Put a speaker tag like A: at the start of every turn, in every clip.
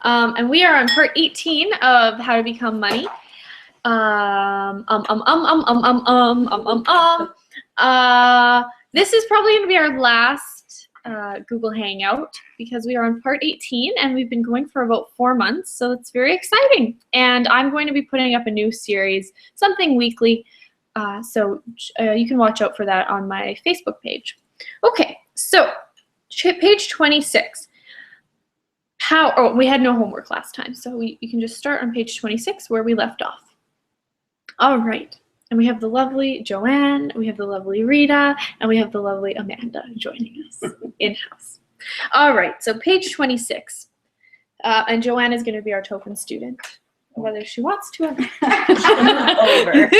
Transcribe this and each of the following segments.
A: And we are on part 18 of How to Become Money. This is probably going to be our last Google Hangout because we are on part 18 and we've been going for about 4 months, so it's very exciting. And I'm going to be putting up a new series, something weekly, so you can watch out for that on my Facebook page. Okay, so page 26. We had no homework last time, so you can just start on page 26 where we left off. All right, and we have the lovely Joanne, we have the lovely Rita, and we have the lovely Amanda joining us in-house. All right, so page 26, and Joanne is going to be our token student, whether she wants to or not.
B: Over.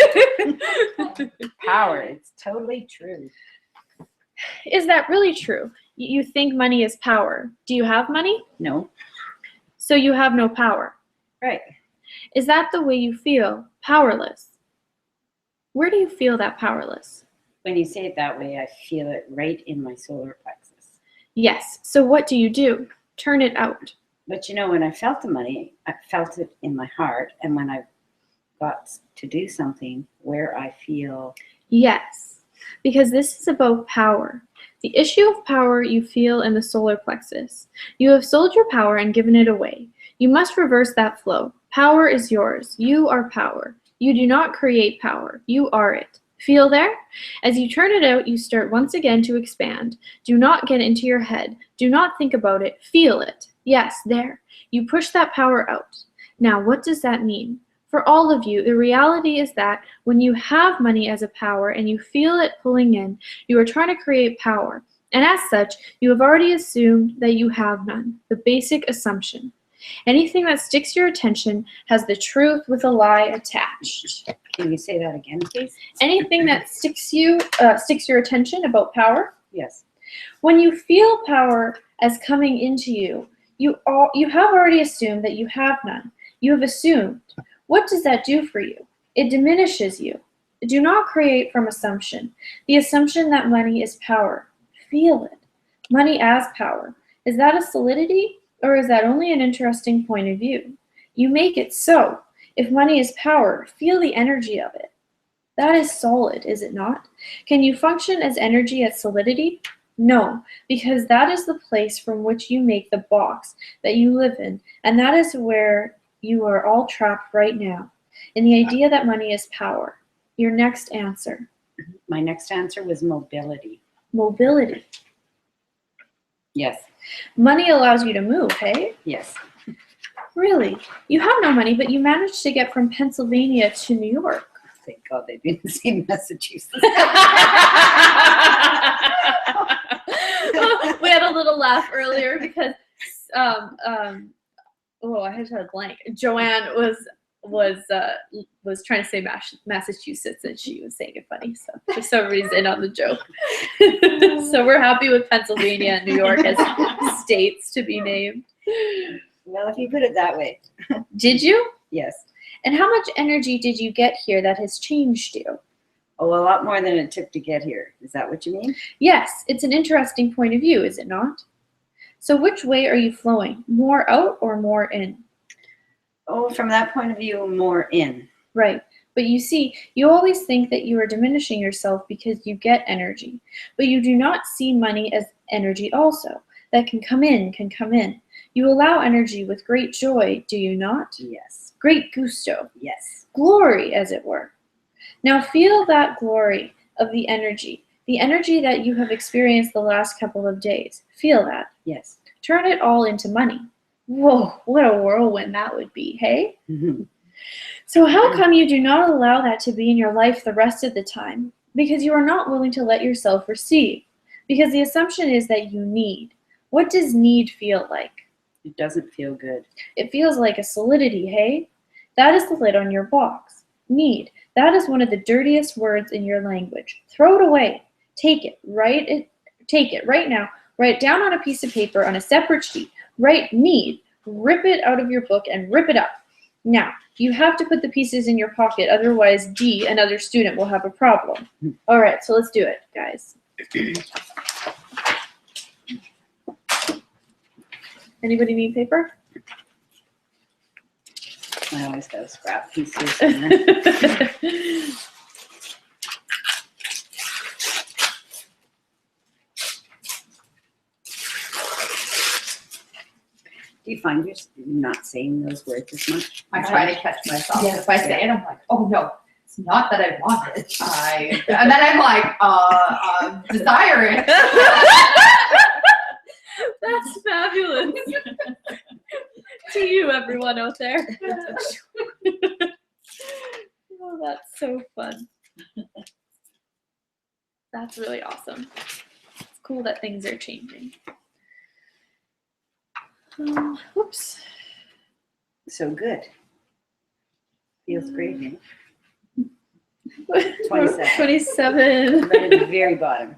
B: Power, it's totally true.
A: Is that really true? You think money is power. Do you have money?
B: No.
A: So you have no power.
B: Right.
A: Is that the way you feel? Powerless. Where do you feel that powerless?
B: When you say it that way, I feel it right in my solar plexus.
A: Yes. So what do you do? Turn it out.
B: But you know, when I felt the money, I felt it in my heart. And when I got to do something where I feel...
A: Yes. Because this is about power. The issue of power you feel in the solar plexus. You have sold your power and given it away. You must reverse that flow. Power is yours. You are power. You do not create power. You are it. Feel there? As you turn it out, you start once again to expand. Do not get into your head. Do not think about it. Feel it. Yes, there. You push that power out. Now, what does that mean? For all of you, the reality is that when you have money as a power and you feel it pulling in, you are trying to create power. And as such, you have already assumed that you have none. The basic assumption. Anything that sticks your attention has the truth with a lie attached.
B: Can you say that again, please?
A: Anything that sticks your attention about power?
B: Yes.
A: When you feel power as coming into you, you have already assumed that you have none. You have assumed. What does that do for you? It diminishes you. Do not create from assumption. The assumption that money is power. Feel it. Money as power. Is that a solidity, or is that only an interesting point of view? You make it so. If money is power, feel the energy of it. That is solid, is it not? Can you function as energy as solidity? No, because that is the place from which you make the box that you live in, and that is where you are all trapped right now, in the idea that money is power. Your next answer.
B: My next answer was mobility.
A: Mobility.
B: Yes.
A: Money allows you to move, hey?
B: Yes.
A: Really? You have no money, but you managed to get from Pennsylvania to New York.
B: Thank God they didn't say Massachusetts.
A: We had a little laugh earlier because I had to have a blank. Joanne was trying to say Massachusetts, and she was saying it funny. So just so everybody's in on the joke. So we're happy with Pennsylvania and New York as states to be named.
B: Well, if you put it that way.
A: Did you?
B: Yes.
A: And how much energy did you get here that has changed you?
B: Oh, a lot more than it took to get here. Is that what you mean?
A: Yes, it's an interesting point of view, is it not? So which way are you flowing? More out or more in?
B: Oh, from that point of view, more in.
A: Right. But you see, you always think that you are diminishing yourself because you get energy. But you do not see money as energy also. That can come in, can come in. You allow energy with great joy, do you not?
B: Yes.
A: Great gusto.
B: Yes.
A: Glory, as it were. Now feel that glory of the energy that you have experienced the last couple of days. Feel that.
B: Yes.
A: Turn it all into money. Whoa, what a whirlwind that would be, hey?
B: Mm-hmm.
A: So how come you do not allow that to be in your life the rest of the time? Because you are not willing to let yourself receive. Because the assumption is that you need. What does need feel like?
B: It doesn't feel good.
A: It feels like a solidity, hey? That is the lid on your box. Need. That is one of the dirtiest words in your language. Throw it away. Take it. Take it right now. Write it down on a piece of paper on a separate sheet. Write need. Rip it out of your book and rip it up. Now, you have to put the pieces in your pocket, otherwise D, another student, will have a problem. All right, so let's do it, guys. Anybody need paper?
B: I always got a scrap piece here somewhere. Do you find you're not saying those words as much?
C: I try to catch myself.
A: Yeah.
C: If I say it, I'm like, oh no, it's not that I want it. And then I'm like, desire it.
A: That's fabulous. To you, everyone out there. Oh, that's so fun. That's really awesome. It's cool that things are changing. Whoops.
B: So good. Feels great, eh? 27.
A: 27.
B: Right at the very bottom.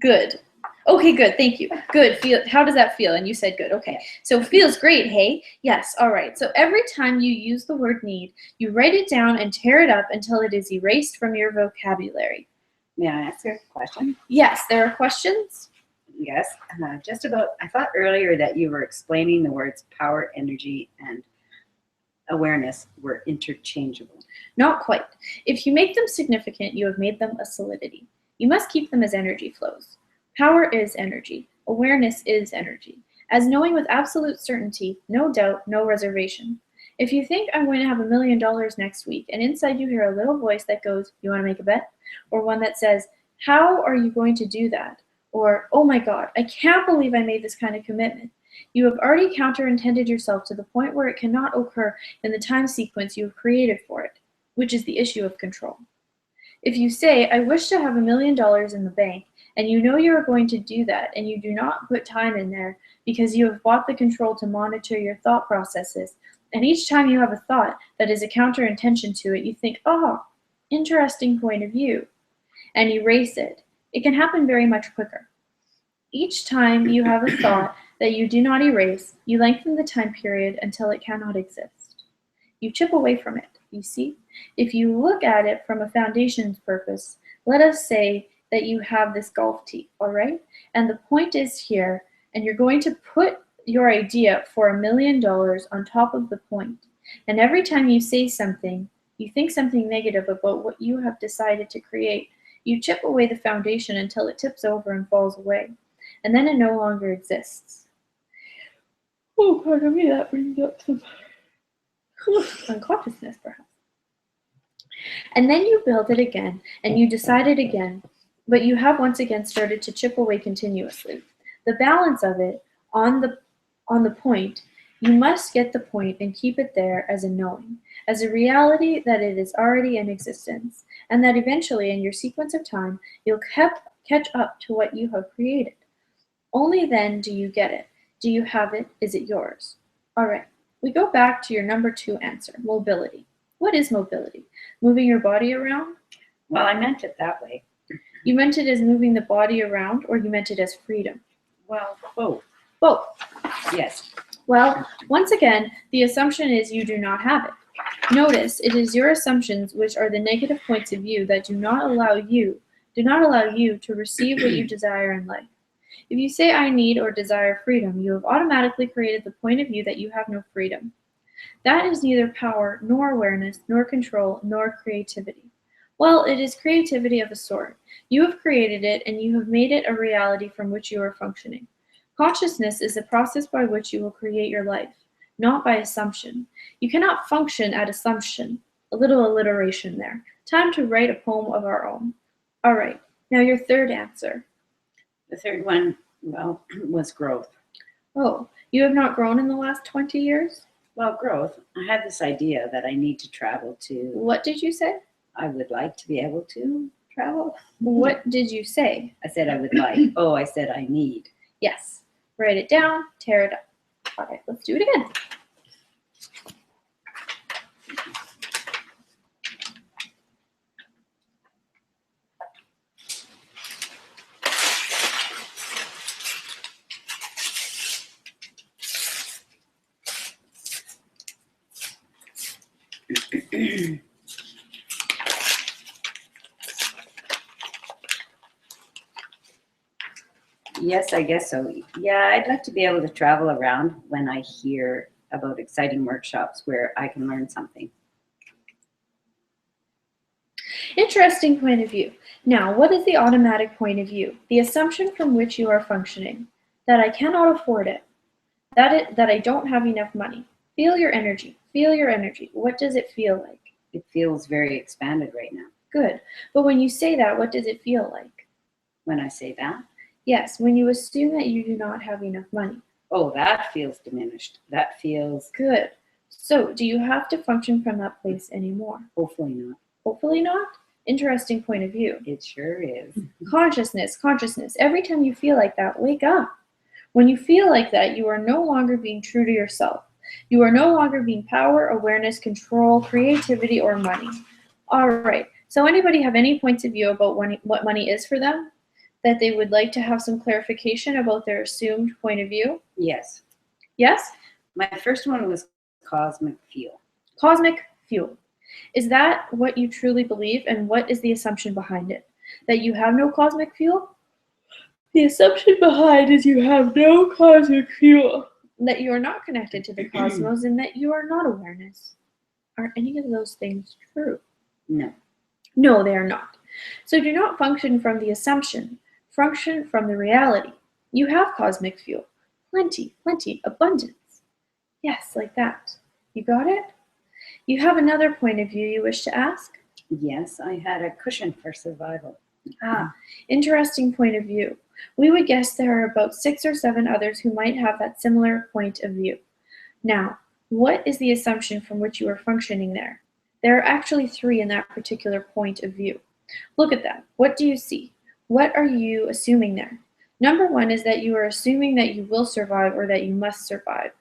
A: Good. Okay, good. Thank you. Good. How does that feel? And you said good. Okay. So feels great, hey? Yes. All right. So every time you use the word need, you write it down and tear it up until it is erased from your vocabulary.
B: May I ask a question?
A: Yes. There are questions?
B: Yes. Just about, I thought earlier that you were explaining the words power, energy, and awareness were interchangeable.
A: Not quite. If you make them significant, you have made them a solidity. You must keep them as energy flows. Power is energy. Awareness is energy. As knowing with absolute certainty, no doubt, no reservation. If you think I'm going to have $1 million next week, and inside you hear a little voice that goes, you want to make a bet? Or one that says, how are you going to do that? Or, oh my God, I can't believe I made this kind of commitment. You have already counterintended yourself to the point where it cannot occur in the time sequence you have created for it, which is the issue of control. If you say, I wish to have $1 million in the bank, and you know you are going to do that, and you do not put time in there because you have bought the control to monitor your thought processes, and each time you have a thought that is a counter-intention to it, you think, oh, interesting point of view, and erase it. It can happen very much quicker. Each time you have a thought that you do not erase, you lengthen the time period until it cannot exist. You chip away from it, you see? If you look at it from a foundation's purpose, let us say that you have this golf tee, all right? And the point is here, and you're going to put your idea for $1 million on top of the point. And every time you say something, you think something negative about what you have decided to create, you chip away the foundation until it tips over and falls away. And then it no longer exists. Oh, pardon me, that brings up some unconsciousness, perhaps. And then you build it again, and you decide it again, but you have once again started to chip away continuously. The balance of it on the point, you must get the point and keep it there as a knowing, as a reality that it is already in existence, and that eventually in your sequence of time, you'll catch up to what you have created. Only then do you get it. Do you have it? Is it yours? All right, we go back to your number 2 answer, mobility. What is mobility? Moving your body around?
B: Well, I meant it that way.
A: You meant it as moving the body around, or you meant it as freedom?
B: Well, both.
A: Both.
B: Yes.
A: Well, once again, the assumption is you do not have it. Notice, it is your assumptions which are the negative points of view that do not allow you to receive what you desire in life. If you say I need or desire freedom, you have automatically created the point of view that you have no freedom. That is neither power, nor awareness, nor control, nor creativity. Well, it is creativity of a sort. You have created it, and you have made it a reality from which you are functioning. Consciousness is the process by which you will create your life, not by assumption. You cannot function at assumption. A little alliteration there. Time to write a poem of our own. All right, now your third answer.
B: The third one, well, was growth.
A: Oh, you have not grown in the last 20 years?
B: Well, growth. I had this idea that I need to travel to.
A: What did you say?
B: I would like to be able to travel.
A: What did you say?
B: I said I would like. Oh, I said I need.
A: Yes. Write it down, tear it up. All right, let's do it again.
B: Yes, I guess so. Yeah, I'd like to be able to travel around when I hear about exciting workshops where I can learn something.
A: Interesting point of view. Now, what is the automatic point of view? The assumption from which you are functioning. That I cannot afford it. That I don't have enough money. Feel your energy. Feel your energy. What does it feel like?
B: It feels very expanded right now.
A: Good. But when you say that, what does it feel like?
B: When I say that,
A: Yes, when you assume that you do not have enough money.
B: oh, that feels diminished. That feels,
A: Good. So, do you have to function from that place anymore?
B: hopefully not.
A: Hopefully not. Interesting point of view.
B: It sure is.
A: Consciousness, consciousness. Every time you feel like that, wake up. When you feel like that, you are no longer being true to yourself. You are no longer being power, awareness, control, creativity, or money. All right. So anybody have any points of view about what money is for them? That they would like to have some clarification about their assumed point of view?
B: Yes.
A: Yes?
B: My first one was cosmic fuel.
A: Cosmic fuel. Is that what you truly believe, and what is the assumption behind it? That you have no cosmic fuel? The assumption behind is you have no cosmic fuel. That you are not connected to the cosmos and that you are not awareness. Are any of those things true?
B: No.
A: No, they are not. So do not function from the assumption. Function from the reality. You have cosmic fuel. Plenty, plenty, abundance. Yes, like that. You got it? You have another point of view you wish to ask?
B: Yes, I had a cushion for survival.
A: Interesting point of view. We would guess there are about 6 or 7 others who might have that similar point of view. Now, what is the assumption from which you are functioning there? There are actually 3 in that particular point of view. Look at that. What do you see? What are you assuming there? Number 1 is that you are assuming that you will survive or that you must survive.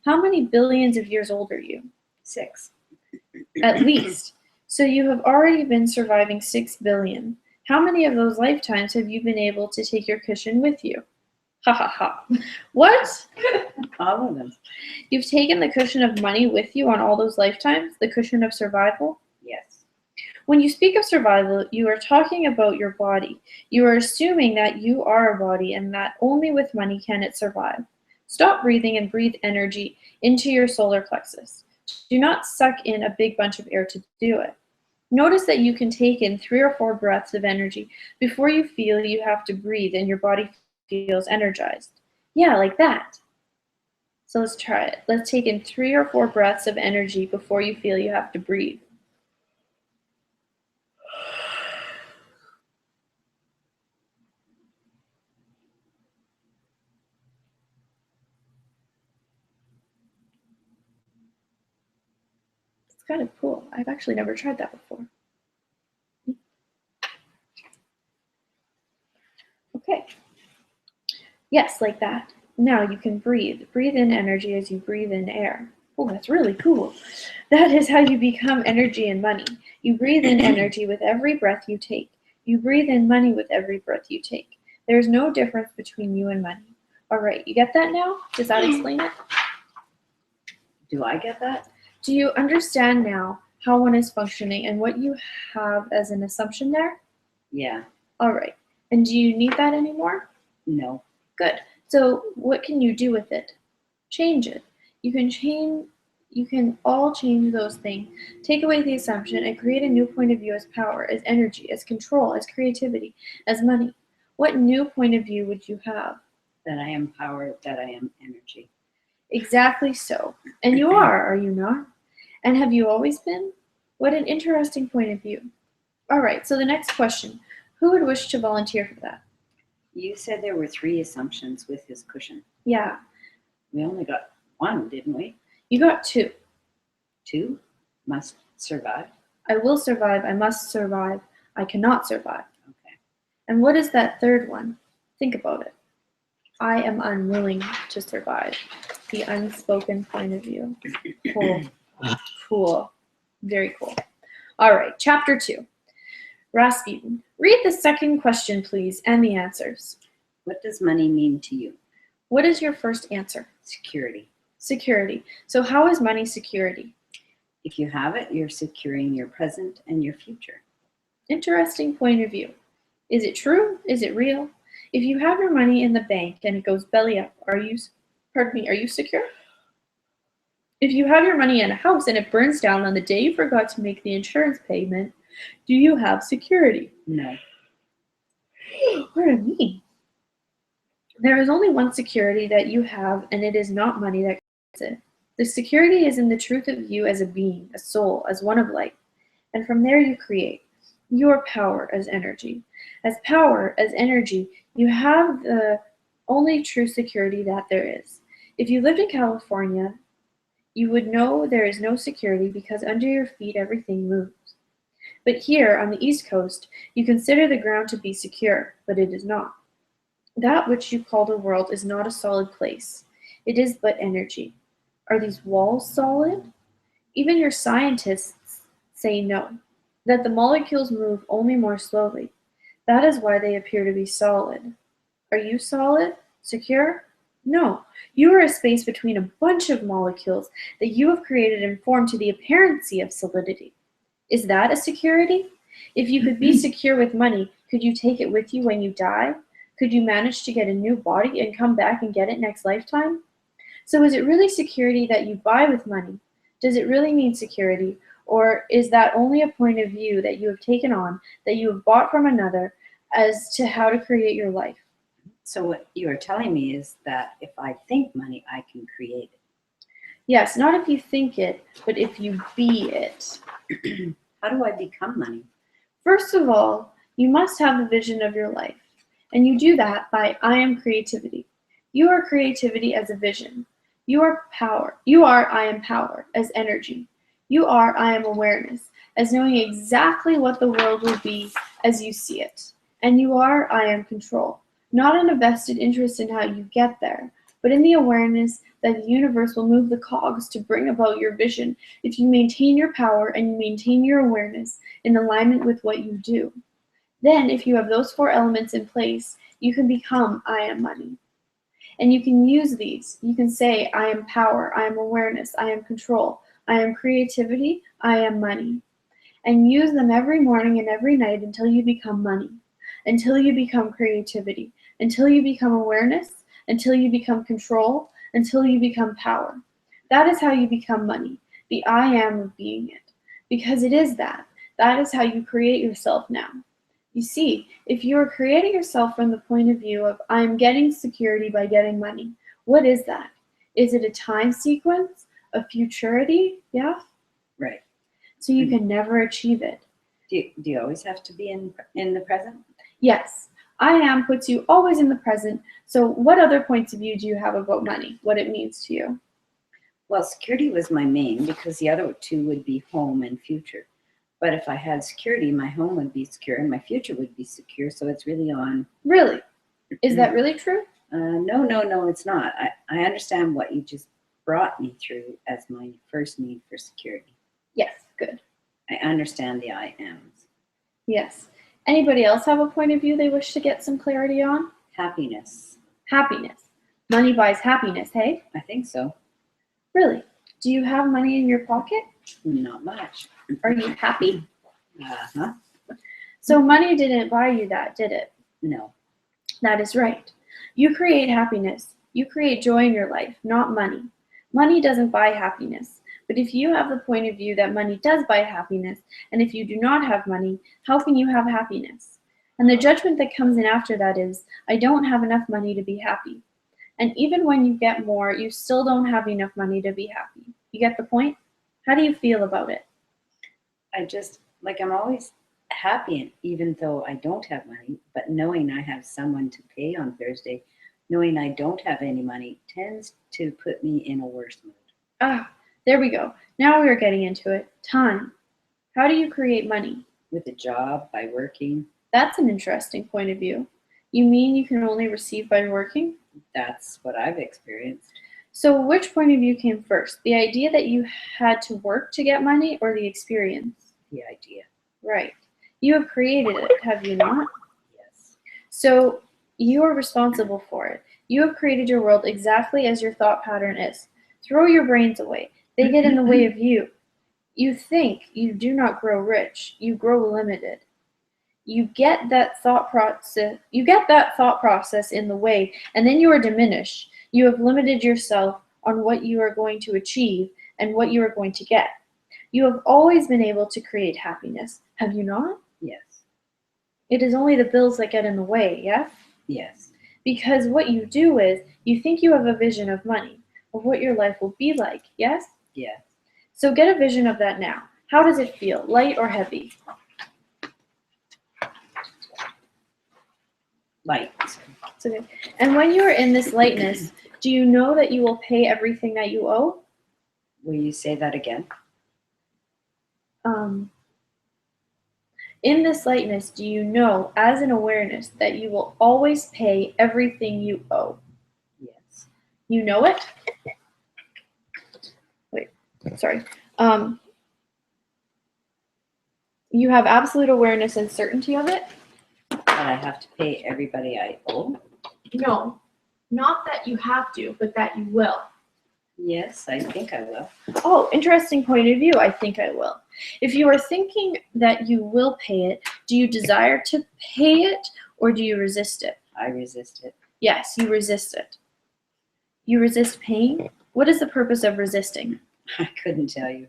A: How many billions of years old are you?
B: 6.
A: At least. So you have already been surviving 6 billion. How many of those lifetimes have you been able to take your cushion with you? Ha ha ha. What?
B: All of them.
A: You've taken the cushion of money with you on all those lifetimes? The cushion of survival?
B: Yes.
A: When you speak of survival, you are talking about your body. You are assuming that you are a body and that only with money can it survive. Stop breathing and breathe energy into your solar plexus. Do not suck in a big bunch of air to do it. Notice that you can take in 3 or 4 breaths of energy before you feel you have to breathe and your body feels energized. Yeah, like that. So let's try it. Let's take in 3 or 4 breaths of energy before you feel you have to breathe. It's kind of cool. I've actually never tried that before. Okay. Yes, like that. Now you can breathe. Breathe in energy as you breathe in air. Oh, that's really cool. That is how you become energy and money. You breathe in energy with every breath you take. You breathe in money with every breath you take. There's no difference between you and money. All right, you get that now? Does that explain it?
B: Do I get that?
A: Do you understand now how one is functioning and what you have as an assumption there?
B: Yeah.
A: All right. And do you need that anymore?
B: No.
A: Good. So what can you do with it? Change it. You can all change those things. Take away the assumption and create a new point of view as power, as energy, as control, as creativity, as money. What new point of view would you have?
B: That I am power, that I am energy.
A: Exactly so. And you are you not? And have you always been? What an interesting point of view. All right, so the next question. Who would wish to volunteer for that?
B: You said there were 3 assumptions with his cushion.
A: Yeah,
B: We only got 1, didn't we?
A: you got 2.
B: 2? Must survive.
A: I will survive, I must survive, I cannot survive.
B: Okay.
A: And what is that third one? Think about it. I am unwilling to survive. The unspoken point of view. Cool. Cool. Very cool. All right, chapter 2. Rasputin, read the second question, please, and the answers.
B: What does money mean to you?
A: What is your first answer?
B: Security.
A: Security. So how is money security?
B: If you have it, you're securing your present and your future.
A: Interesting point of view. Is it true? Is it real? If you have your money in the bank and it goes belly up, are you secure? If you have your money in a house and it burns down on the day you forgot to make the insurance payment, do you have security?
B: No.
A: Pardon me. There is only one security that you have, and it is not money that creates it. The security is in the truth of you as a being, a soul, as one of light. And from there you create your power as energy. As power, as energy, you have the only true security that there is. If you lived in California, you would know there is no security because under your feet everything moves. But here on the East Coast, you consider the ground to be secure, but it is not. That which you call the world is not a solid place. It is but energy. Are these walls solid? Even your scientists say no, that the molecules move only more slowly. That is why they appear to be solid. Are you solid? Secure? No. You are a space between a bunch of molecules that you have created and formed to the appearancy of solidity. Is that a security? If you could be secure with money, could you take it with you when you die? Could you manage to get a new body and come back and get it next lifetime? So is it really security that you buy with money? Does it really mean security? Or is that only a point of view that you have taken on, that you have bought from another, as to how to create your life?
B: So what you are telling me is that if I think money, I can create it.
A: Yes, not if you think it, but if you be it.
B: How do I become money?
A: First of all, you must have the vision of your life. And you do that by I am creativity. You are creativity as a vision. You are power. You are I am power as energy. You are I am awareness as knowing exactly what the world will be as you see it. And you are I am control, not in a vested interest in how you get there, but in the awareness that the universe will move the cogs to bring about your vision if you maintain your power and you maintain your awareness in alignment with what you do. Then, if you have those four elements in place, you can become I am money. And you can use these. You can say, I am power, I am awareness, I am control, I am creativity, I am money. And use them every morning and every night until you become money, until you become creativity, until you become awareness, until you become control, until you become power. That is how you become money, the I am of being it. Because it is that. That is how you create yourself now. You see, if you are creating yourself from the point of view of I'm getting security by getting money, what is that? Is it a time sequence? A futurity? Yeah?
B: Right.
A: So you can never achieve it.
B: Do you always have to be in the present?
A: Yes. I am puts you always in the present. So what other points of view do you have about money? What it means to you?
B: Well, security was my main because the other two would be home and future. But if I had security, my home would be secure and my future would be secure. So it's really on.
A: Really? Is that really true?
B: No, it's not. I understand what you just brought me through as my first need for security.
A: Yes, good.
B: I understand the I ams.
A: Yes. Anybody else have a point of view they wish to get some clarity on?
B: Happiness.
A: Happiness. Money buys happiness, hey?
B: I think so.
A: Really? Do you have money in your pocket?
B: Not much.
A: Are you happy?
B: Uh-huh.
A: So money didn't buy you that, did it?
B: No.
A: That is right. You create happiness. You create joy in your life, not money. Money doesn't buy happiness. But if you have the point of view that money does buy happiness, and if you do not have money, how can you have happiness? And the judgment that comes in after that is, I don't have enough money to be happy. And even when you get more, you still don't have enough money to be happy. You get the point? How do you feel about it?
B: I'm always happy, even though I don't have money, but knowing I have someone to pay on Thursday, knowing I don't have any money tends to put me in a worse mood.
A: Ah, there we go. Now we are getting into it. Time. How do you create money?
B: With a job, by working.
A: That's an interesting point of view. You mean you can only receive by working?
B: That's what I've experienced.
A: So which point of view came first? The idea that you had to work to get money or the experience?
B: The idea.
A: Right. You have created it, have you not?
B: Yes.
A: So you are responsible for it. You have created your world exactly as your thought pattern is. Throw your brains away. They get in the way of you. You think you do not grow rich. You grow limited. You get that thought process in the way, and then you are diminished. You have limited yourself on what you are going to achieve. and what you are going to get. You have always been able to create happiness, have you not?
B: Yes.
A: It is only the bills that get in the way, yes?
B: Yes.
A: Because what you do is, you think you have a vision of money, of what your life will be like, yes?
B: Yes.
A: So get a vision of that now. How does it feel, light or heavy?
B: Light.
A: It's okay. And when you are in this lightness, do you know that you will pay everything that you owe?
B: Will you say that again?
A: In this lightness, do you know, as an awareness, that you will always pay everything you owe?
B: Yes.
A: You know it? Wait, sorry. You have absolute awareness and certainty of it?
B: That I have to pay everybody I owe?
A: No, not that you have to, but that you will.
B: Yes, I think I will.
A: Oh, interesting point of view. I think I will. If you are thinking that you will pay it, do you desire to pay it or do you resist it?
B: I resist it.
A: Yes, you resist it. You resist paying? What is the purpose of resisting?
B: I couldn't tell you.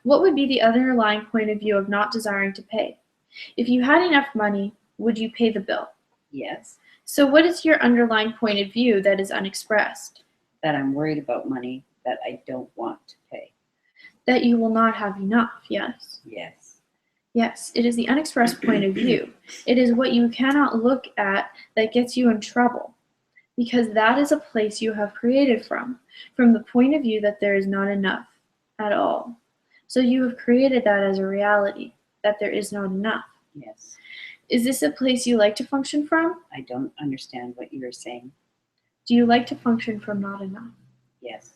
A: What would be the underlying point of view of not desiring to pay? If you had enough money, would you pay the bill?
B: Yes.
A: So what is your underlying point of view that is unexpressed?
B: That I'm worried about money that I don't want to pay.
A: That you will not have enough, yes?
B: Yes.
A: Yes, it is the unexpressed point of view. It is what you cannot look at that gets you in trouble. Because that is a place you have created from the point of view that there is not enough at all. So you have created that as a reality, that there is not enough.
B: Yes.
A: Is this a place you like to function from?
B: I don't understand what you are saying.
A: Do you like to function from not enough?
B: Yes.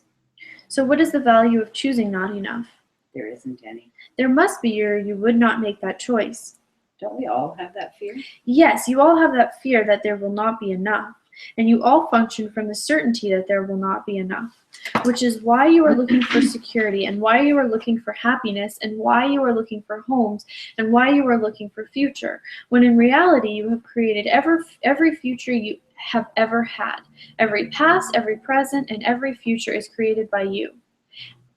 A: So what is the value of choosing not enough?
B: There isn't any.
A: There must be, or you would not make that choice.
B: Don't we all have that fear?
A: Yes, you all have that fear that there will not be enough. And you all function from the certainty that there will not be enough, which is why you are looking for security and why you are looking for happiness and why you are looking for homes and why you are looking for future, when in reality you have created every future you have ever had. Every past, every present, and every future is created by you.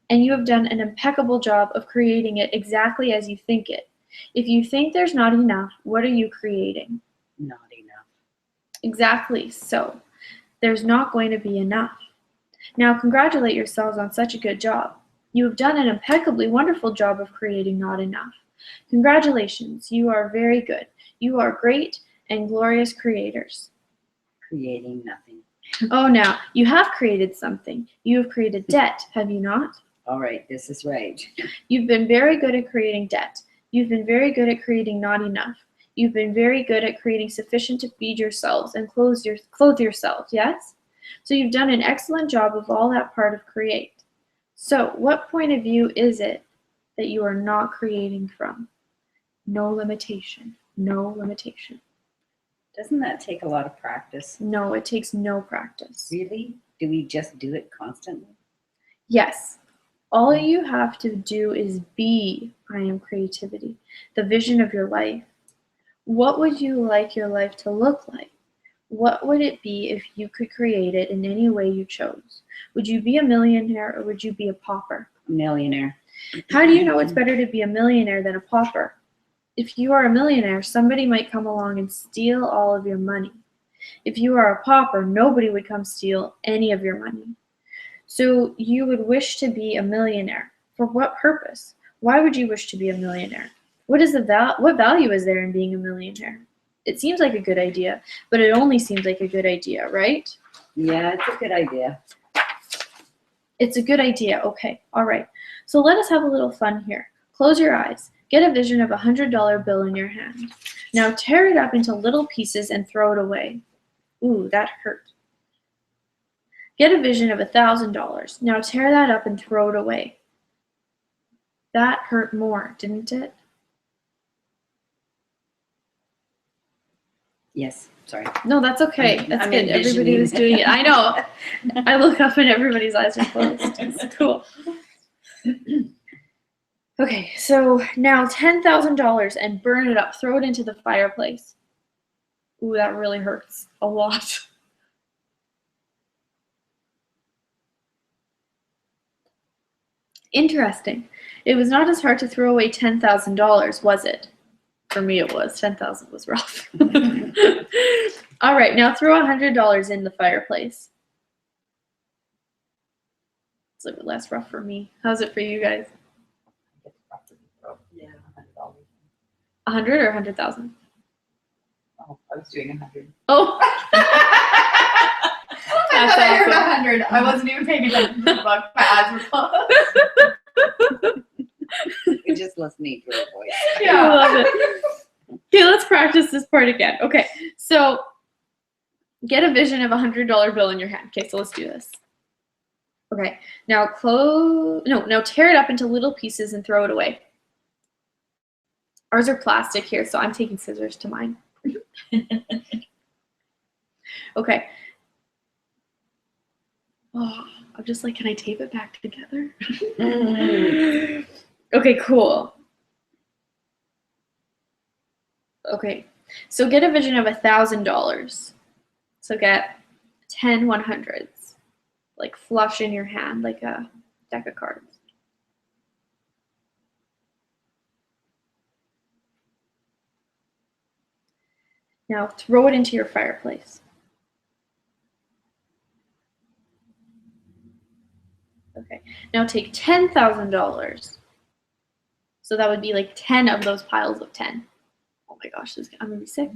A: And you have done an impeccable job of creating it exactly as you think it. If you think there's not enough, what are you creating?
B: Not enough.
A: Exactly so. There's not going to be enough. Now congratulate yourselves on such a good job. You have done an impeccably wonderful job of creating not enough. Congratulations, you are very good. You are great and glorious creators.
B: Creating nothing.
A: Oh, now, you have created something. You have created debt, have you not?
B: All right, this is right.
A: You've been very good at creating debt. You've been very good at creating not enough. You've been very good at creating sufficient to feed yourselves and clothe yourselves, yes? So you've done an excellent job of all that part of create. So what point of view is it that you are not creating from? No limitation. No limitation.
B: Doesn't that take a lot of practice?
A: No, it takes no practice.
B: Really? Do we just do it constantly?
A: Yes. All you have to do is be I am creativity, the vision of your life. What would you like your life to look like? What would it be if you could create it in any way you chose? Would you be a millionaire or would you be a pauper?
B: A millionaire.
A: How do you know it's better to be a millionaire than a pauper? If you are a millionaire, somebody might come along and steal all of your money. If you are a pauper, nobody would come steal any of your money. So you would wish to be a millionaire. For what purpose? Why would you wish to be a millionaire? What value is there in being a millionaire? It seems like a good idea, but it only seems like a good idea, right?
B: Yeah, it's a good idea.
A: It's a good idea. Okay, all right. So let us have a little fun here. Close your eyes. Get a vision of a $100 bill in your hand. Now tear it up into little pieces and throw it away. Ooh, that hurt. Get a vision of $1,000. Now tear that up and throw it away. That hurt more, didn't it?
B: Yes, sorry.
A: No, that's okay. That's
B: I'm
A: good. Everybody
B: envisioning.
A: was doing it. I know. I look up and everybody's eyes are closed. It's cool. Okay, so now $10,000 and burn it up. Throw it into the fireplace. Ooh, that really hurts a lot. Interesting. It was not as hard to throw away $10,000, was it? For me, it was. 10,000 was rough. All right, now throw $100 in the fireplace. It's a little bit less rough for me. How's it for you guys?
C: Yeah, $100.
A: 100 or 100,000?
C: Oh, I was doing 100.
A: Oh.
C: I thought I heard
A: awesome.
C: 100. I wasn't even paying attention to the book. My eyes were closed.
B: You're just listening to her voice.
A: I love it. Okay, let's practice this part again. Okay, so get a vision of a $100 bill in your hand. Okay, so let's do this. Okay, now now tear it up into little pieces and throw it away. Ours are plastic here, so I'm taking scissors to mine. Okay. Oh, I'm just like, can I tape it back together? Okay, cool. Okay, so get a vision of $1,000. So get 10 100s, like flush in your hand, like a deck of cards. Now throw it into your fireplace. Okay, now take $10,000. So that would be like 10 of those piles of 10. Oh my gosh, I'm gonna be sick.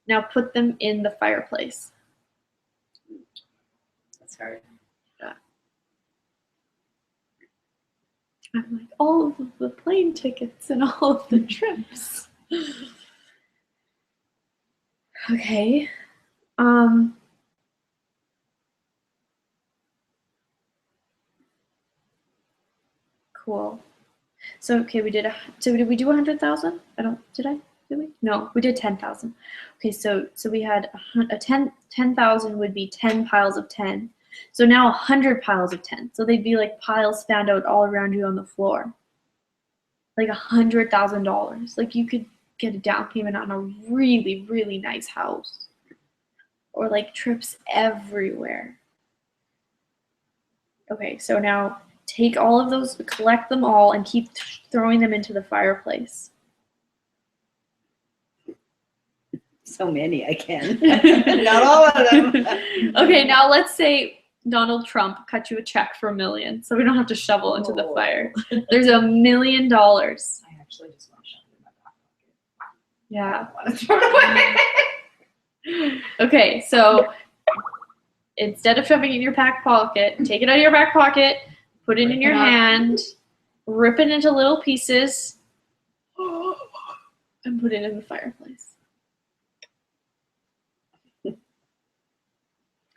A: Now put them in the fireplace.
B: That's hard.
A: Yeah. I'm like, all of the plane tickets and all of the trips. Okay. Cool. So okay, so did we do 100,000? Did we? No, we did 10,000. Okay, so we had 10,000 would be 10 piles of 10. So now 100 piles of 10. So they'd be like piles fanned out all around you on the floor. Like $100,000. Like you could get a down payment on a really, really nice house. Or like trips everywhere. Okay, so now take all of those, collect them all, and keep throwing them into the fireplace.
B: So many I can. Not all of them.
A: Okay, now let's say Donald Trump cut you a check for $1 million, so we don't have to shovel into the fire. There's $1 million.
C: I actually just want to shove it in my back pocket.
A: Yeah.
C: I want to throw it away.
A: Okay, so instead of shoving it in your back pocket, take it out of your back pocket, put it in your hand, rip it into little pieces, and put it in the fireplace.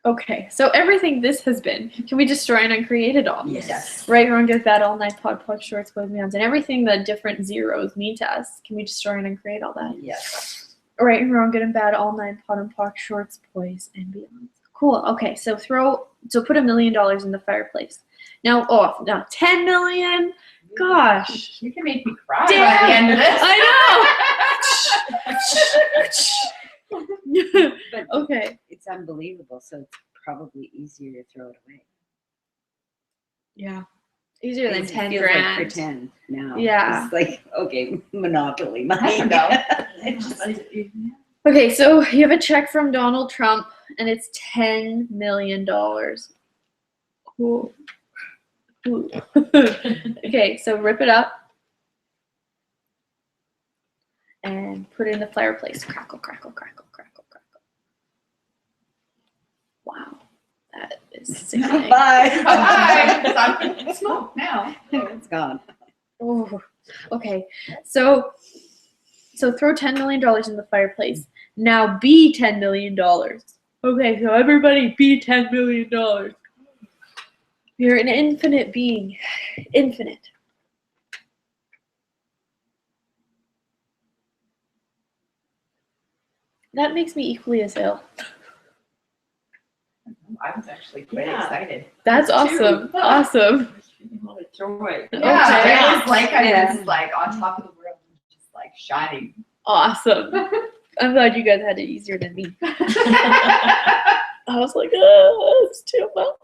A: Okay, so everything this has been, can we destroy and uncreate it all?
C: Yes.
A: Right, wrong, good, bad, all night, pod, shorts, boys, meons, and everything the different zeros mean to us. Can we destroy and uncreate all that?
B: Yes.
A: Right and wrong, good and bad, all nine, pod and pock, shorts, boys, and beyond. Cool. Okay, so put $1 million in the fireplace. Now, 10 million. Gosh.
C: You can make me cry
A: Damn.
C: by the end of this.
A: I know.
B: But
A: Okay.
B: it's unbelievable, so it's probably easier to throw it away.
A: Yeah. Easier than
B: It
A: 10
B: feels
A: grand.
B: like pretend now.
A: Yeah.
B: It's like, okay, Monopoly
C: I
B: money.
C: know.
A: Okay, so you have a check from Donald Trump, and it's $10 million. Cool. Ooh. Okay, so rip it up and put it in the fireplace. Crackle, crackle, crackle, crackle, crackle. Wow, that is sickening.
B: Bye.
C: Bye. Smoke now.
B: It's gone.
A: Oh, okay. So throw $10 million in the fireplace. Now be $10 million. Okay, so everybody be $10 million. You're an infinite being. Infinite. That makes me equally as ill.
C: I was actually quite
B: Yeah.
C: excited.
A: That's awesome. Awesome.
C: Throw it.
A: Okay.
C: Yeah, it was like I
B: Yeah.
C: was like on top of the world, just like shining.
A: Awesome. I'm glad you guys had it easier than me. I was like, oh, it's too much.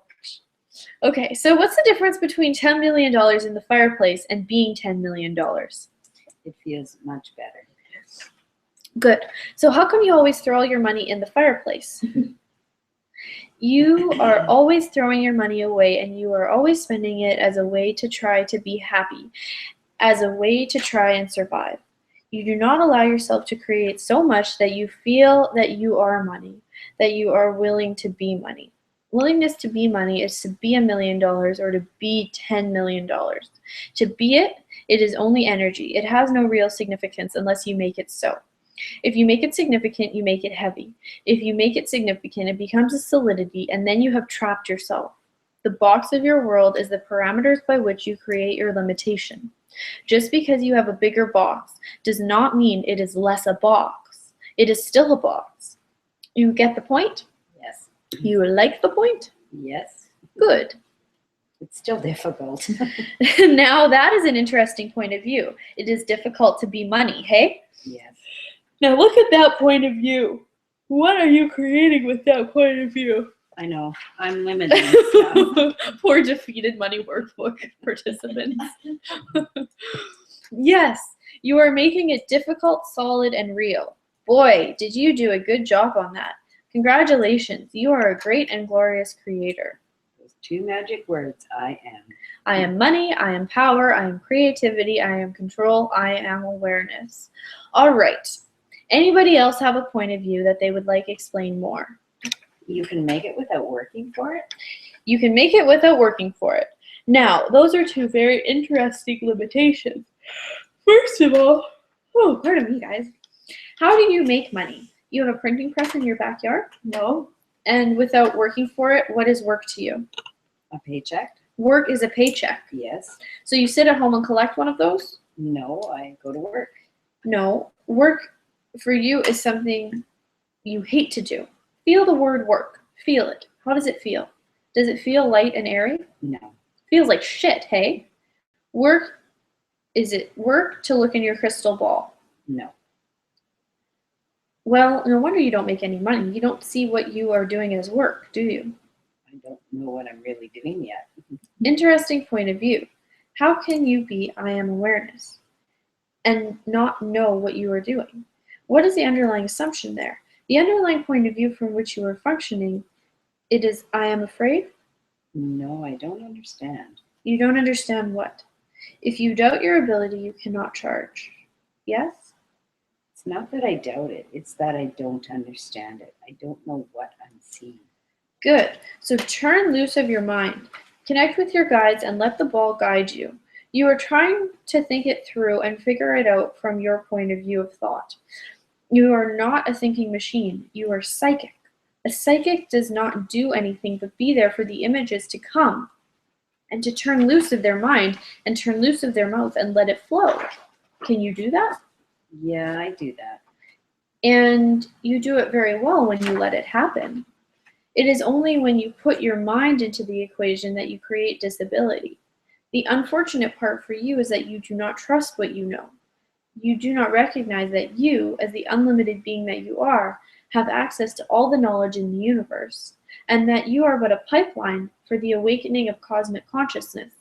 A: Okay, so what's the difference between $10 million in the fireplace and being $10 million?
B: It feels much better.
A: Good. So how come you always throw all your money in the fireplace? You are always throwing your money away, and you are always spending it as a way to try to be happy, as a way to try and survive. You do not allow yourself to create so much that you feel that you are money, that you are willing to be money. Willingness to be money is to be $1 million or to be $10 million. To be it, it is only energy. It has no real significance unless you make it so. If you make it significant, you make it heavy. If you make it significant, it becomes a solidity, and then you have trapped yourself. The box of your world is the parameters by which you create your limitation. Just because you have a bigger box does not mean it is less a box. It is still a box. You get the point?
B: Yes.
A: You like the point?
B: Yes.
A: Good.
B: It's still difficult.
A: Now that is an interesting point of view. It is difficult to be money, hey?
B: Yes.
A: Now look at that point of view. What are you creating with that point of view?
B: I know. I'm limiting stuff.
A: Poor defeated money workbook participants. Yes, you are making it difficult, solid, and real. Boy, did you do a good job on that. Congratulations, you are a great and glorious creator.
B: Those two magic words, I am.
A: I am money, I am power, I am creativity, I am control, I am awareness. All right. Anybody else have a point of view that they would like explained more?
B: You can make it without working for it?
A: You can make it without working for it. Now, those are two very interesting limitations. First of all, oh, pardon me, guys. How do you make money? You have a printing press in your backyard? No. And without working for it, what is work to you?
B: A paycheck?
A: Work is a paycheck.
B: Yes.
A: So you sit at home and collect one of those?
B: No, I go to work.
A: No. Work for you is something you hate to do. Feel the word work. Feel it. How does it feel? Does it feel light and airy?
B: No.
A: Feels like shit, hey? Work, is it work to look in your crystal ball?
B: No.
A: Well, no wonder you don't make any money. You don't see what you are doing as work, do you?
B: I don't know what I'm really doing yet.
A: Interesting point of view. How can you be I am awareness and not know what you are doing? What is the underlying assumption there? The underlying point of view from which you are functioning, it is I am afraid?
B: No, I don't understand.
A: You don't understand what? If you doubt your ability, you cannot charge. Yes?
B: It's not that I doubt it. It's that I don't understand it. I don't know what I'm seeing.
A: Good. So turn loose of your mind. Connect with your guides and let the ball guide you. You are trying to think it through and figure it out from your point of view of thought. You are not a thinking machine. You are psychic. A psychic does not do anything but be there for the images to come and to turn loose of their mind and turn loose of their mouth and let it flow. Can you do that?
B: Yeah, I do that.
A: And you do it very well when you let it happen. It is only when you put your mind into the equation that you create disability. The unfortunate part for you is that you do not trust what you know. You do not recognize that you, as the unlimited being that you are, have access to all the knowledge in the universe, and that you are but a pipeline for the awakening of cosmic consciousness.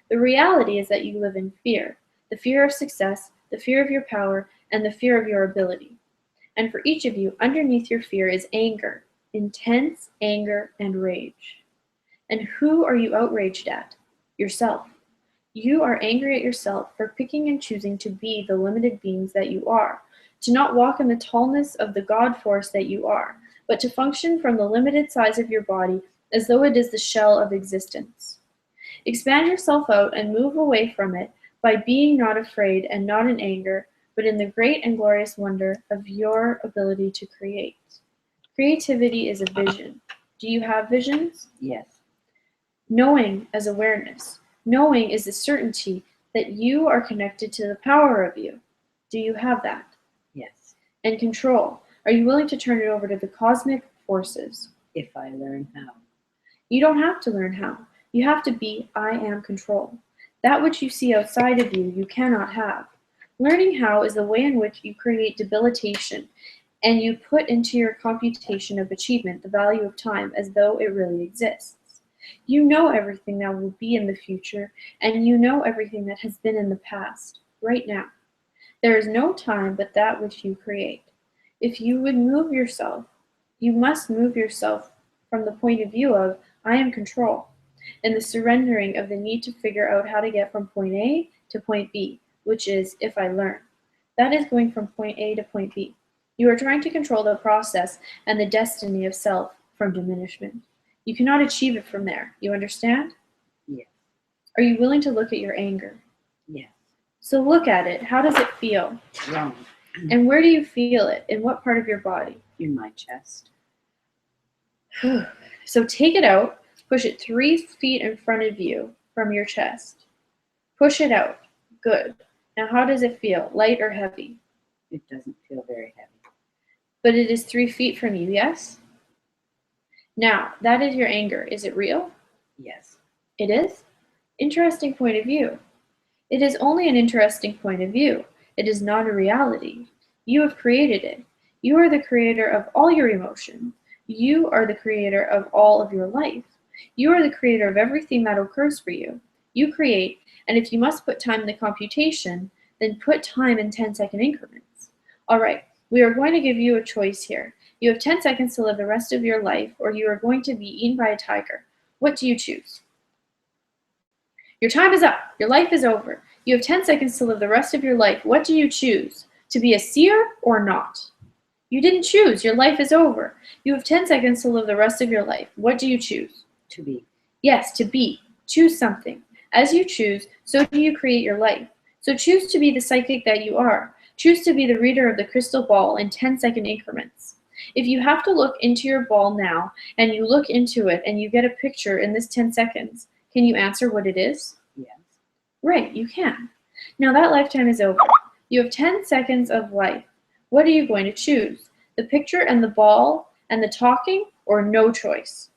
A: The reality is that you live in fear, the fear of success, the fear of your power, and the fear of your ability. And for each of you, underneath your fear is anger, intense anger and rage. And who are you outraged at? Yourself. You are angry at yourself for picking and choosing to be the limited beings that you are, to not walk in the tallness of the God force that you are, but to function from the limited size of your body as though it is the shell of existence. Expand yourself out and move away from it by being not afraid and not in anger, but in the great and glorious wonder of your ability to create. Creativity is a vision. Do you have visions?
B: Yes.
A: Knowing as awareness. Knowing is the certainty that you are connected to the power of you. Do you have that?
B: Yes.
A: And control. Are you willing to turn it over to the cosmic forces?
B: If I learn how.
A: You don't have to learn how. You have to be I am control. That which you see outside of you, you cannot have. Learning how is the way in which you create debilitation and you put into your computation of achievement the value of time as though it really exists. You know everything that will be in the future, and you know everything that has been in the past, right now. There is no time but that which you create. If you would move yourself, you must move yourself from the point of view of, I am control, and the surrendering of the need to figure out how to get from point A to point B, which is, if I learn. That is going from point A to point B. You are trying to control the process and the destiny of self from diminishment. You cannot achieve it from there. You understand?
B: Yes.
A: Are you willing to look at your anger?
B: Yes.
A: So look at it. How does it feel?
B: Wrong.
A: And where do you feel it? In what part of your body?
B: In my chest.
A: So take it out. Push it 3 feet in front of you from your chest. Push it out. Good. Now how does it feel? Light or heavy?
B: It doesn't feel very heavy.
A: But it is 3 feet from you, yes? Now, that is your anger. Is it real?
B: Yes.
A: It is? Interesting point of view. It is only an interesting point of view. It is not a reality. You have created it. You are the creator of all your emotions. You are the creator of all of your life. You are the creator of everything that occurs for you. You create, and if you must put time in the computation, then put time in 10-second increments. All right, we are going to give you a choice here. You have 10 seconds to live the rest of your life, or you are going to be eaten by a tiger. What do you choose? Your time is up. Your life is over. You have 10 seconds to live the rest of your life. What do you choose? To be a seer or not? You didn't choose. Your life is over. You have 10 seconds to live the rest of your life. What do you choose?
B: To be.
A: Yes, to be. Choose something. As you choose, so do you create your life. So choose to be the psychic that you are. Choose to be the reader of the crystal ball in 10-second increments. If you have to look into your ball now, and you look into it, and you get a picture in this 10 seconds, can you answer what it is?
B: Yes.
A: Right, you can. Now that lifetime is over. You have 10 seconds of life. What are you going to choose? The picture and the ball and the talking, or no choice?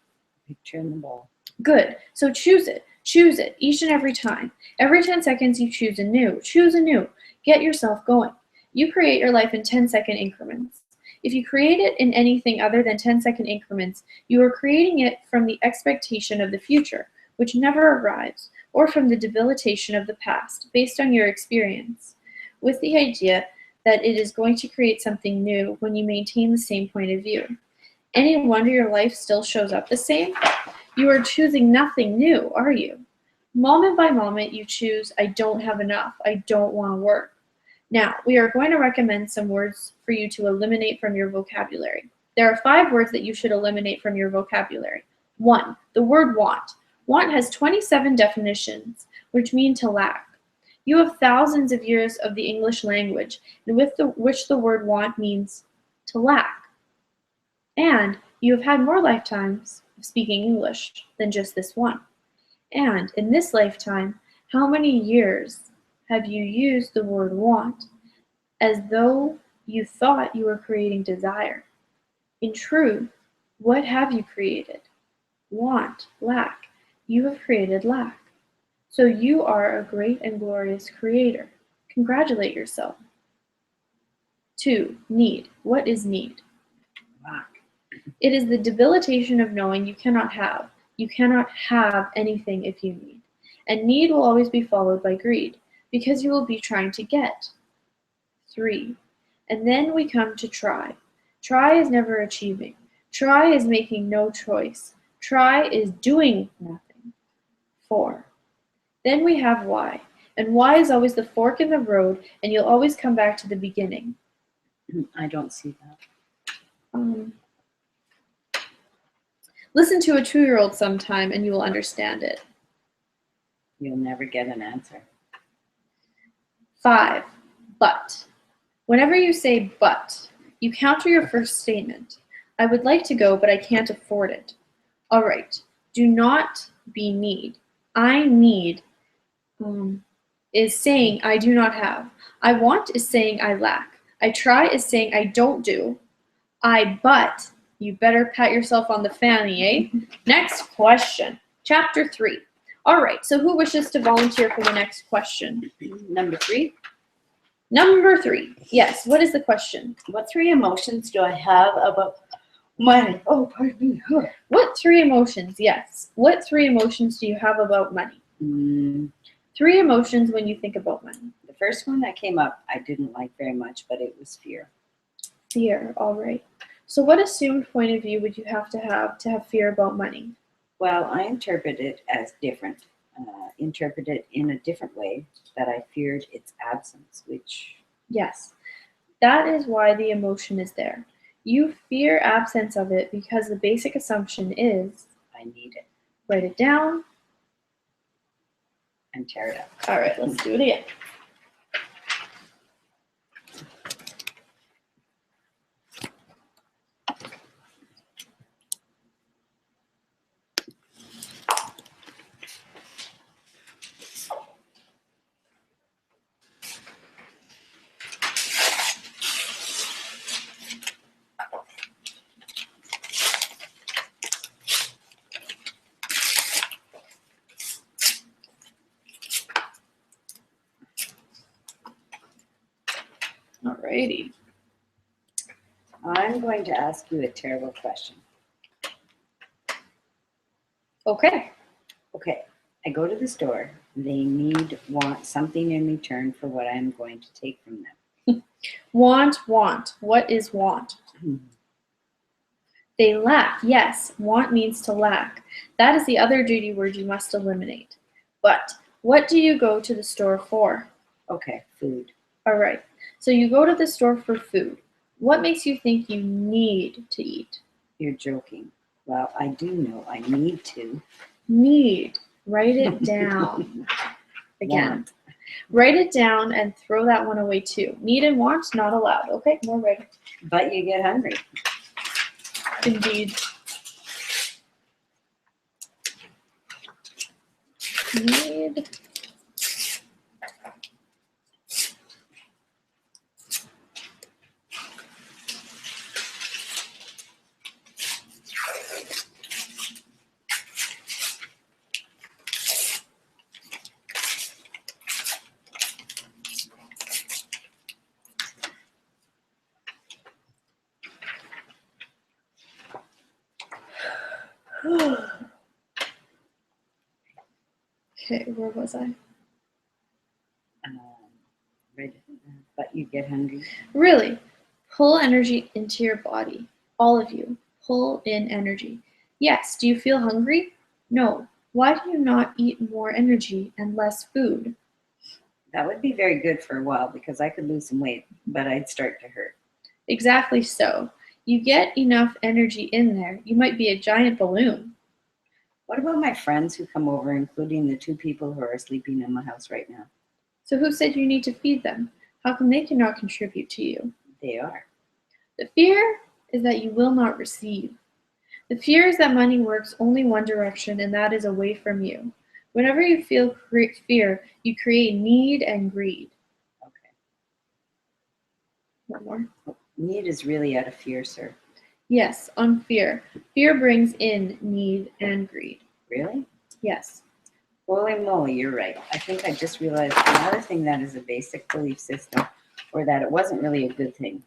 B: Picture in the ball.
A: Good. So choose it. Choose it each and every time. Every 10 seconds you choose anew. Choose anew. Get yourself going. You create your life in 10-second increments. If you create it in anything other than 10-second increments, you are creating it from the expectation of the future, which never arrives, or from the debilitation of the past, based on your experience, with the idea that it is going to create something new when you maintain the same point of view. Any wonder your life still shows up the same? You are choosing nothing new, are you? Moment by moment, you choose, I don't have enough, I don't want to work. Now, we are going to recommend some words for you to eliminate from your vocabulary. There are 5 words that you should eliminate from your vocabulary. 1, the word want. Want has 27 definitions, which mean to lack. You have thousands of years of the English language, in which the word want means to lack. And you have had more lifetimes of speaking English than just this one. And in this lifetime, how many years have you used the word want as though you thought you were creating desire? In truth, what have you created? Want, lack. You have created lack. So you are a great and glorious creator. Congratulate yourself. 2, need. What is need?
B: Lack.
A: It is the debilitation of knowing you cannot have. You cannot have anything if you need. And need will always be followed by greed, because you will be trying to get. 3, and then we come to try. Try is never achieving. Try is making no choice. Try is doing nothing. 4, then we have why. And why is always the fork in the road, and you'll always come back to the beginning.
B: I don't see that.
A: Listen to a 2-year-old sometime and you will understand it.
B: You'll never get an answer.
A: 5, but. Whenever you say but, you counter your first statement. I would like to go, but I can't afford it. All right, do not be need. I need is saying I do not have. I want is saying I lack. I try is saying I don't do. But you better pat yourself on the fanny, eh? Next question. Chapter 3. All right, so who wishes to volunteer for the next question?
B: Number 3.
A: Number 3. Yes, what is the question?
B: What 3 emotions do I have about Money. Oh, pardon me. Huh.
A: What three emotions? Yes. What three emotions do you have about money?
B: Mm,
A: Three emotions when you think about money.
B: the first one that came up, I didn't like very much, but it was fear.
A: Fear. All right. So what assumed point of view would you have to have fear about money?
B: Well, I interpret it as different. Interpret it in a different way, that I feared its absence, which
A: Yes. That is why the emotion is there. You fear absence of it because the basic assumption is
B: I need it
A: write it down.
B: and tear it up.
A: All right, let's do it again. Alrighty.
B: I'm going to ask you a terrible question.
A: Okay.
B: Okay, I go to the store. They want something in return for what I'm going to take from them.
A: Want. What is want? They lack. Yes, want means to lack. That is the other dirty word you must eliminate. But what do you go to the store for?
B: Okay, food.
A: All right. So you go to the store for food. What makes you think you need to eat?
B: You're joking. Well, I do know I need to.
A: Need. Write it down. Again.
B: Want.
A: Write it down and throw that one away too. Need and want, not allowed. Okay, more writing.
B: But you get hungry.
A: Indeed. Need. Okay, where was I?
B: Right. But you get hungry.
A: Really, pull energy into your body. All of you, pull in energy. Yes, do you feel hungry? No. Why do you not eat more energy and less food?
B: That would be very good for a while because I could lose some weight, but I'd start to hurt.
A: Exactly so. You get enough energy in there, you might be a giant balloon.
B: What about my friends who come over, including the two people who are sleeping in my house right now?
A: So who said you need to feed them? How come they cannot contribute to you?
B: They are.
A: The fear is that you will not receive. The fear is that money works only one direction, and that is away from you. Whenever you feel fear, you create need and greed.
B: Okay.
A: One more.
B: Need is really out of fear, sir.
A: Yes, on fear. Fear brings in need and greed.
B: Really?
A: Yes.
B: Holy moly, you're right. I think I just realized another thing that is a basic belief system, or that it wasn't really a good thing.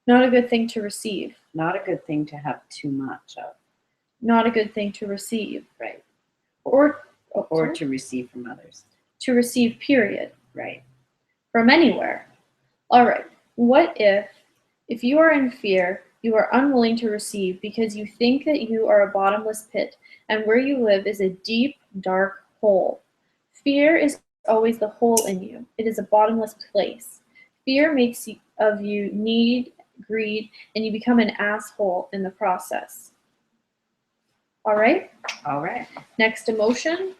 A: Not a good thing to receive.
B: Not a good thing to have too much of.
A: Not a good thing to receive.
B: Right.
A: Or
B: To receive from others.
A: to receive, period.
B: Right.
A: From anywhere. All right. What if you are in fear, you are unwilling to receive because you think that you are a bottomless pit and where you live is a deep, dark hole? Fear is always the hole in you. It is a bottomless place. Fear makes of you need, greed, and you become an asshole in the process. All right?
B: All right.
A: Next emotion.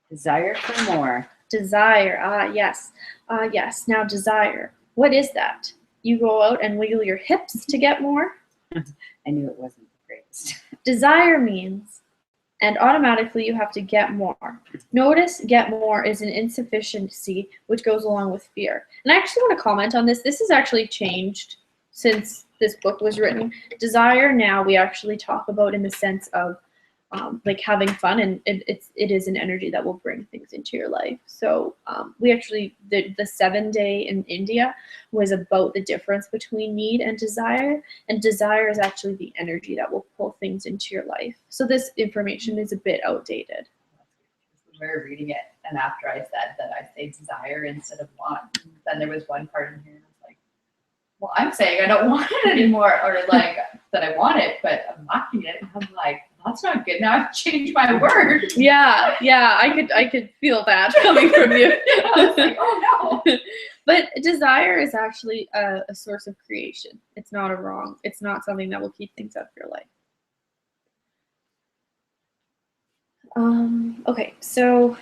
B: Desire for more.
A: Desire. Yes. Yes. Now, desire. What is that? You go out and wiggle your hips to get more?
B: I knew it wasn't the greatest.
A: Desire means, and automatically you have to get more. Notice get more is an insufficiency which goes along with fear. And I actually want to comment on this. This has actually changed since this book was written. Desire now we actually talk about in the sense of like having fun, and it is an energy that will bring things into your life. So we actually the 7-day in India was about the difference between need and desire is actually the energy that will pull things into your life. So this information is a bit outdated.
C: We were reading it, and after I said that I say desire instead of want, then there was one part in here that was like, well, I'm saying I don't want it anymore, or like that I want it, but I'm lacking it. And I'm like, that's not good. Now I've changed my word.
A: Yeah, I could feel that coming from you.
C: I was like, oh no.
A: But desire is actually a source of creation. It's not it's not something that will keep things out of your life. Okay, so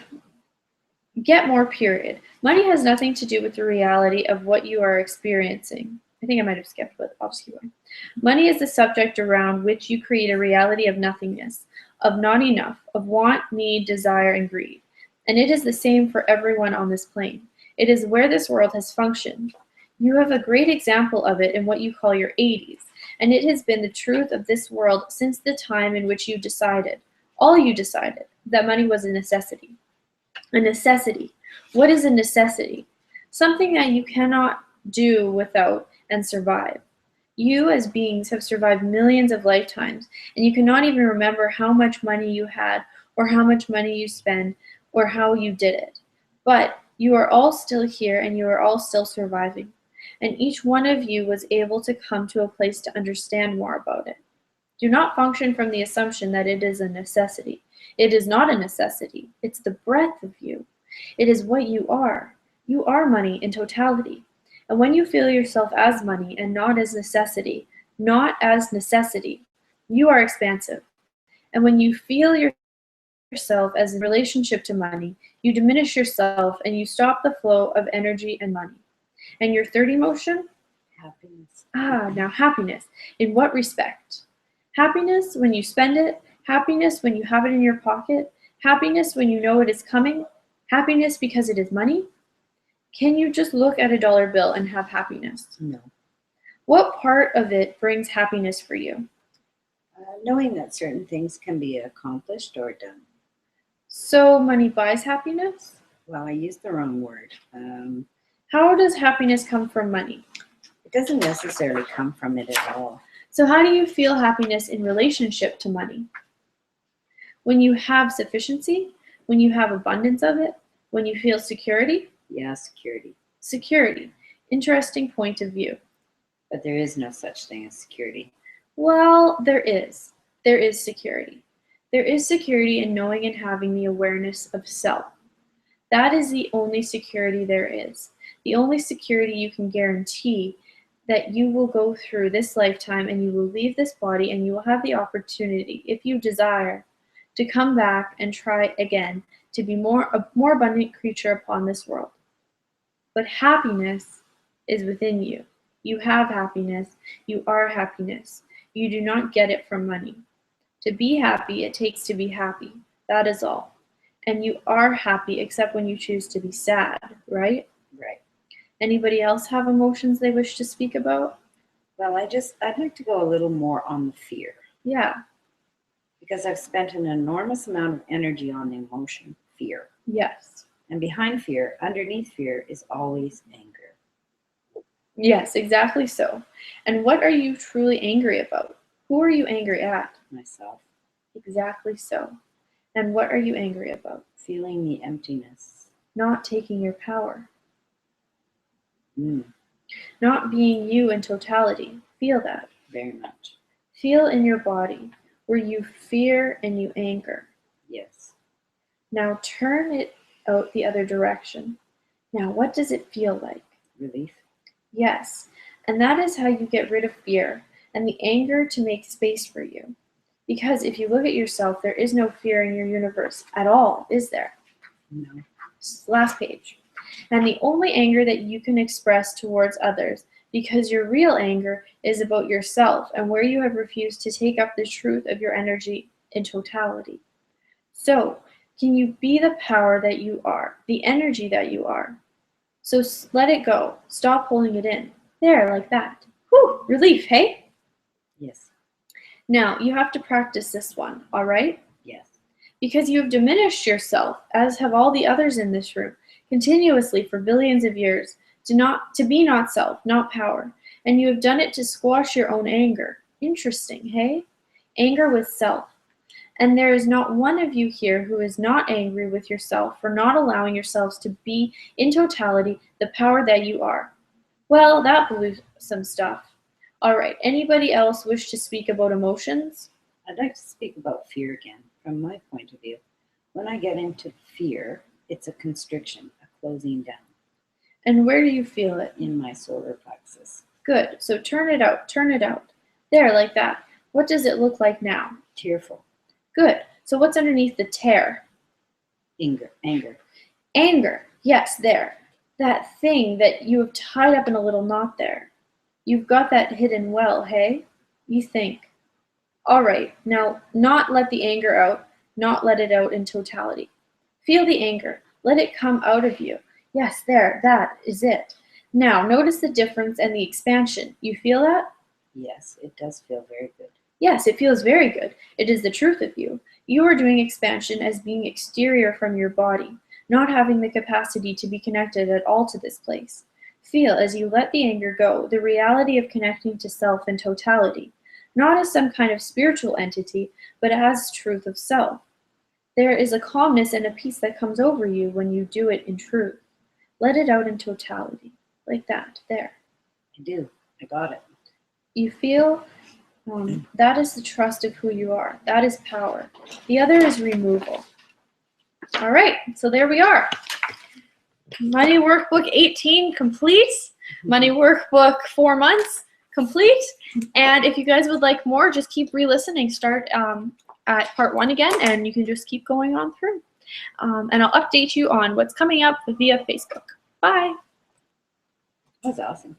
A: get more, period. Money has nothing to do with the reality of what you are experiencing. I think I might have skipped, but I'll just keep going. Money is the subject around which you create a reality of nothingness, of not enough, of want, need, desire, and greed. And it is the same for everyone on this plane. It is where this world has functioned. You have a great example of it in what you call your 80s, and it has been the truth of this world since the time in which you decided, all you decided, that money was a necessity. A necessity. What is a necessity? Something that you cannot do without and survive. You as beings have survived millions of lifetimes, and you cannot even remember how much money you had, or how much money you spent, or how you did it. But you are all still here, and you are all still surviving. And each one of you was able to come to a place to understand more about it. Do not function from the assumption that it is a necessity. It is not a necessity. It's the breadth of you. It is what you are. You are money in totality. And when you feel yourself as money and not as necessity, you are expansive. And when you feel yourself as in relationship to money, you diminish yourself and you stop the flow of energy and money. And your third emotion?
B: Happiness.
A: Now happiness. In what respect? Happiness when you spend it, happiness when you have it in your pocket, happiness when you know it is coming, happiness because it is money. Can you just look at a dollar bill and have happiness?
B: No.
A: What part of it brings happiness for you?
B: Knowing that certain things can be accomplished or done.
A: So money buys happiness?
B: Well, I used the wrong word.
A: How does happiness come from money?
B: It doesn't necessarily come from it at all.
A: So how do you feel happiness in relationship to money? When you have sufficiency, when you have abundance of it, when you feel security?
B: Yeah, security.
A: Security. Interesting point of view.
B: But there is no such thing as security.
A: Well, there is. There is security. There is security in knowing and having the awareness of self. That is the only security there is. The only security you can guarantee that you will go through this lifetime and you will leave this body and you will have the opportunity, if you desire, to come back and try again to be a more abundant creature upon this world. But happiness is within you. You have happiness. You are happiness. You do not get it from money. To be happy, it takes to be happy. That is all. And you are happy except when you choose to be sad, right?
B: Right.
A: Anybody else have emotions they wish to speak about?
B: Well, I'd like to go a little more on the fear.
A: Yeah.
B: Because I've spent an enormous amount of energy on the emotion, fear.
A: Yes.
B: And behind fear, underneath fear, is always anger.
A: Yes, exactly so. And what are you truly angry about? Who are you angry at?
B: Myself.
A: Exactly so. And what are you angry about?
B: Feeling the emptiness.
A: Not taking your power.
B: Mm,
A: Not being you in totality. Feel that.
B: very much.
A: Feel in your body where you fear and you anger.
B: Yes.
A: Now turn it out the other direction. Now, what does it feel like?
B: Relief.
A: Yes, and that is how you get rid of fear and the anger to make space for you. Because if you look at yourself, there is no fear in your universe at all, is there?
B: No.
A: Last page. And the only anger that you can express towards others, because your real anger is about yourself and where you have refused to take up the truth of your energy in totality. So, can you be the power that you are, the energy that you are? So let it go. Stop holding it in. There, like that. Whew, relief, hey?
B: Yes.
A: Now, you have to practice this one, all right? because you have diminished yourself, as have all the others in this room, continuously for billions of years, to be not self, not power, and you have done it to squash your own anger. Interesting, hey? Anger with self. And there is not one of you here who is not angry with yourself for not allowing yourselves to be, in totality, the power that you are. Well, that blew some stuff. All right, anybody else wish to speak about emotions?
B: I'd like to speak about fear again, from my point of view. When I get into fear, it's a constriction, a closing down
A: And where do you feel it?
B: in my solar plexus.
A: Good, so turn it out, turn it out. There, like that. What does it look like now?
B: Tearful,
A: Good, so what's underneath the tear?
B: anger.
A: Anger, yes, there. That thing that you have tied up in a little knot there. You've got that hidden well, hey? You think. All right, now not let the anger out, not let it out in totality. Feel the anger. Let it come out of you. Yes, there, that is it. Now, notice the difference and the expansion. You feel that?
B: Yes, it does feel very good.
A: Yes, it feels very good. It is the truth of you. You are doing expansion as being exterior from your body, not having the capacity to be connected at all to this place. Feel, as you let the anger go, the reality of connecting to self in totality, not as some kind of spiritual entity, but as truth of self. There is a calmness and a peace that comes over you when you do it in truth. Let it out in totality, like that, there.
B: I do. I got it.
A: You feel that is the trust of who you are. That is power. The other is removal. All right, so there we are. Money Workbook 18 complete. Money Workbook 4 months complete. And if you guys would like more, just keep re-listening. Start at part 1 again, and you can just keep going on through. And I'll update you on what's coming up via Facebook. Bye.
B: That was awesome.